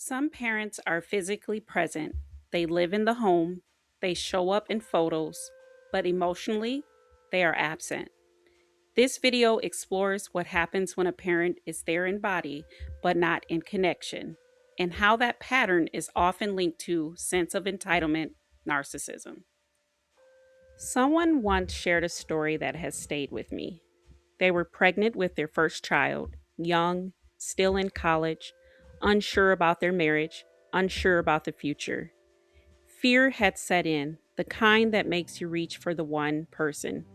Some parents are physically present. They live in the home, they show up in photos, but emotionally, they are absent. This video explores what happens when a parent is there in body but not in connection, and how that pattern is often linked to sense of entitlement, narcissism. Someone once shared a story that has stayed with me. They were pregnant with their first child, young, still in college, unsure about their marriage, unsure about the future. Fear had set in, the kind that makes you reach for the one person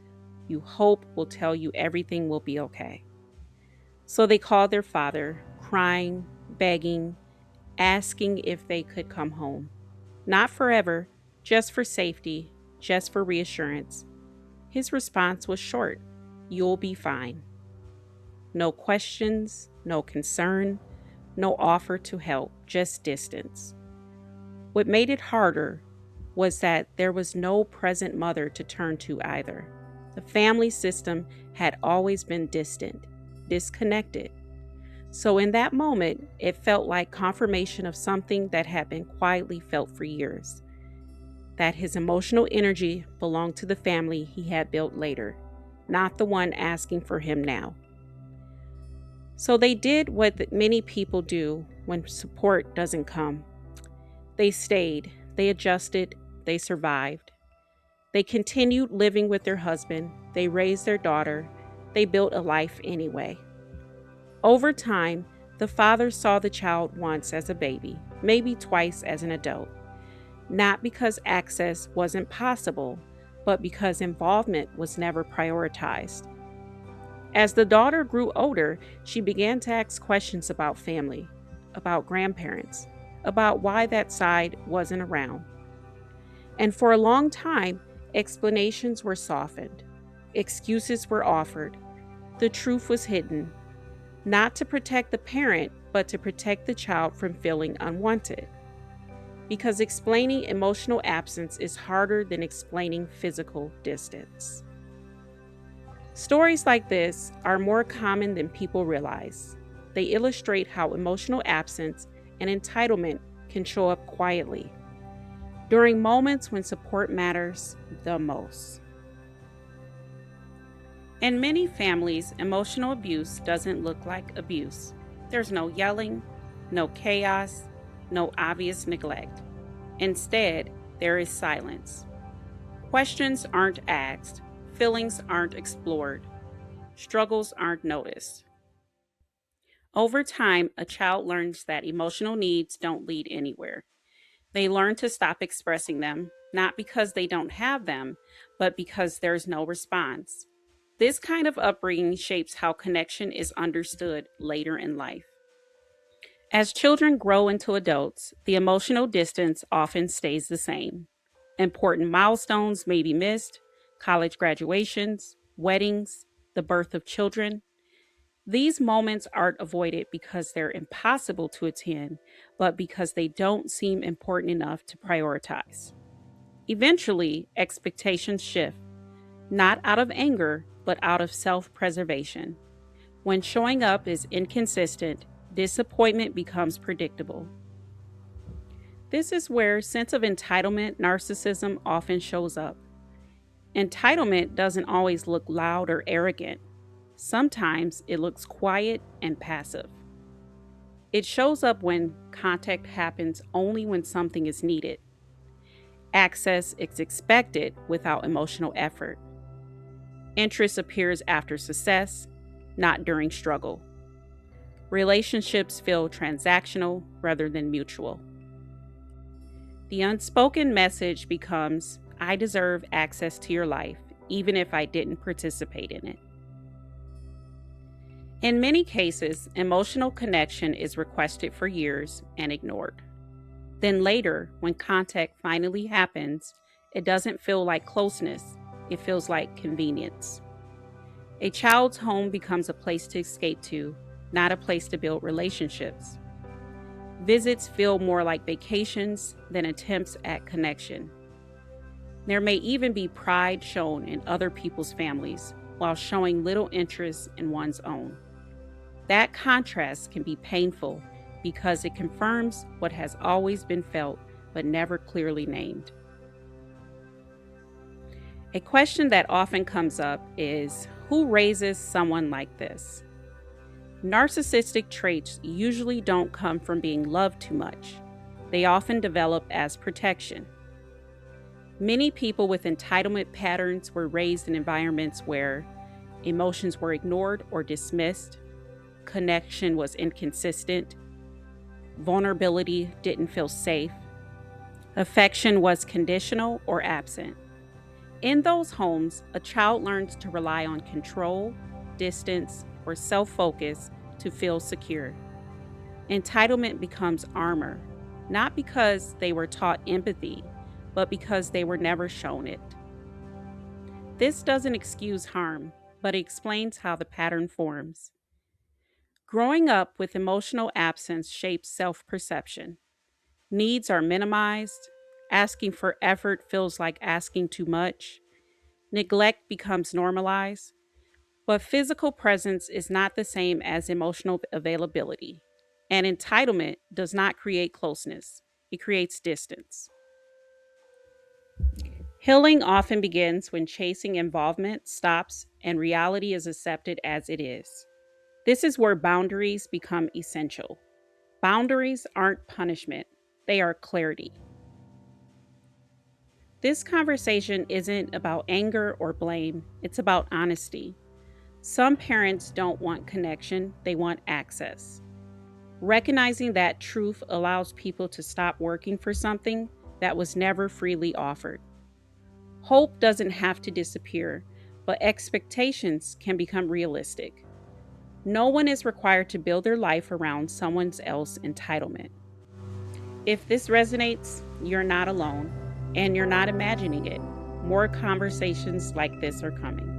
you hope will tell you everything will be okay. So they called their father, crying, begging, asking if they could come home. Not forever, just for safety, just for reassurance. His response was short: "You'll be fine." No questions, no concern, no offer to help, just distance. What made it harder was that there was no present mother to turn to either. The family system had always been distant, disconnected. So in that moment, it felt like confirmation of something that had been quietly felt for years, that his emotional energy belonged to the family he had built later, not the one asking for him now. So they did what many people do when support doesn't come. They stayed, they adjusted, they survived. They continued living with their husband, they raised their daughter, they built a life anyway. Over time, the father saw the child once as a baby, maybe twice as an adult, not because access wasn't possible, but because involvement was never prioritized. As the daughter grew older, she began to ask questions about family, about grandparents, about why that side wasn't around. And for a long time, explanations were softened, excuses were offered, the truth was hidden, not to protect the parent, but to protect the child from feeling unwanted. Because explaining emotional absence is harder than explaining physical distance. Stories like this are more common than people realize. They illustrate how emotional absence and entitlement can show up quietly during moments when support matters the most. In many families, emotional abuse doesn't look like abuse. There's no yelling, no chaos, no obvious neglect. Instead, there is silence. Questions aren't asked, feelings aren't explored, struggles aren't noticed. Over time, a child learns that emotional needs don't lead anywhere. They learn to stop expressing them, not because they don't have them, but because there's no response. This kind of upbringing shapes how connection is understood later in life. As children grow into adults, the emotional distance often stays the same. Important milestones may be missed: college graduations, weddings, the birth of children. These moments aren't avoided because they're impossible to attend, but because they don't seem important enough to prioritize. Eventually, expectations shift, not out of anger, but out of self preservation. When showing up is inconsistent, disappointment becomes predictable. This is where sense of entitlement narcissism often shows up. Entitlement doesn't always look loud or arrogant. Sometimes it looks quiet and passive. It shows up when contact happens only when something is needed. Access is expected without emotional effort. Interest appears after success, not during struggle. Relationships feel transactional rather than mutual. The unspoken message becomes, "I deserve access to your life, even if I didn't participate in it." In many cases, emotional connection is requested for years and ignored. Then later, when contact finally happens, it doesn't feel like closeness, it feels like convenience. A child's home becomes a place to escape to, not a place to build relationships. Visits feel more like vacations than attempts at connection. There may even be pride shown in other people's families while showing little interest in one's own. That contrast can be painful because it confirms what has always been felt but never clearly named. A question that often comes up is, who raises someone like this? Narcissistic traits usually don't come from being loved too much. They often develop as protection. Many people with entitlement patterns were raised in environments where emotions were ignored or dismissed, connection was inconsistent, vulnerability didn't feel safe, affection was conditional or absent. In those homes, a child learns to rely on control, distance, or self-focus to feel secure. Entitlement becomes armor, not because they were taught empathy, but because they were never shown it. This doesn't excuse harm, but it explains how the pattern forms. Growing up with emotional absence shapes self-perception. Needs are minimized, asking for effort feels like asking too much, neglect becomes normalized, but physical presence is not the same as emotional availability. And entitlement does not create closeness, it creates distance. Healing often begins when chasing involvement stops and reality is accepted as it is. This is where boundaries become essential. Boundaries aren't punishment, they are clarity. This conversation isn't about anger or blame, it's about honesty. Some parents don't want connection, they want access. Recognizing that truth allows people to stop working for something that was never freely offered. Hope doesn't have to disappear, but expectations can become realistic. No one is required to build their life around someone else's entitlement. If this resonates, you're not alone, and you're not imagining it. More conversations like this are coming.